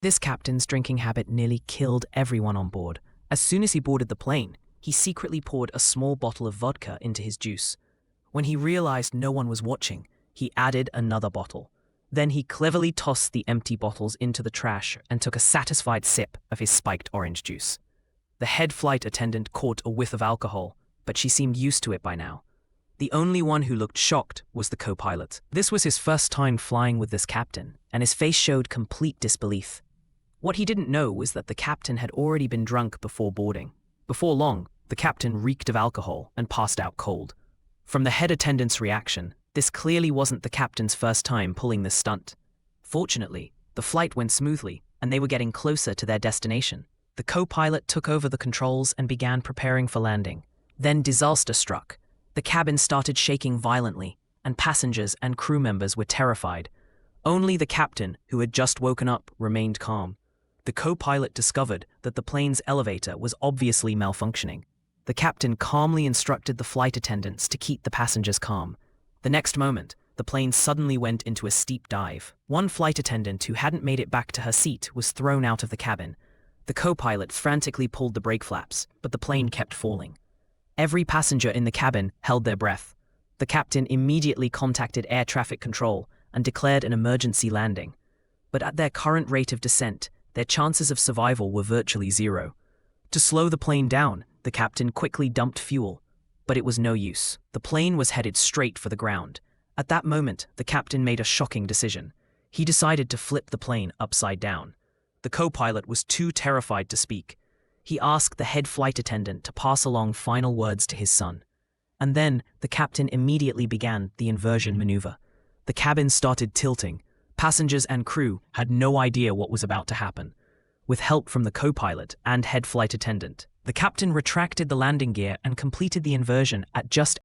This captain's drinking habit nearly killed everyone on board. As soon as he boarded the plane, he secretly poured a small bottle of vodka into his juice. When he realized no one was watching, he added another bottle. Then he cleverly tossed the empty bottles into the trash and took a satisfied sip of his spiked orange juice. The head flight attendant caught a whiff of alcohol, but she seemed used to it by now. The only one who looked shocked was the co-pilot. This was his first time flying with this captain, and his face showed complete disbelief. What he didn't know was that the captain had already been drunk before boarding. Before long, the captain reeked of alcohol and passed out cold. From the head attendant's reaction, this clearly wasn't the captain's first time pulling this stunt. Fortunately, the flight went smoothly, and they were getting closer to their destination. The co-pilot took over the controls and began preparing for landing. Then disaster struck. The cabin started shaking violently, and passengers and crew members were terrified. Only the captain, who had just woken up, remained calm. The co-pilot discovered that the plane's elevator was obviously malfunctioning. The captain calmly instructed the flight attendants to keep the passengers calm. The next moment, the plane suddenly went into a steep dive. One flight attendant who hadn't made it back to her seat was thrown out of the cabin. The co-pilot frantically pulled the brake flaps, but the plane kept falling. Every passenger in the cabin held their breath. The captain immediately contacted air traffic control and declared an emergency landing. But at their current rate of descent, their chances of survival were virtually zero. To slow the plane down, the captain quickly dumped fuel, but it was no use. The plane was headed straight for the ground. At that moment, the captain made a shocking decision. He decided to flip the plane upside down. The co-pilot was too terrified to speak. He asked the head flight attendant to pass along final words to his son. And then, the captain immediately began the inversion maneuver. The cabin started tilting. Passengers and crew had no idea what was about to happen. With help from the co-pilot and head flight attendant, the captain retracted the landing gear and completed the inversion at just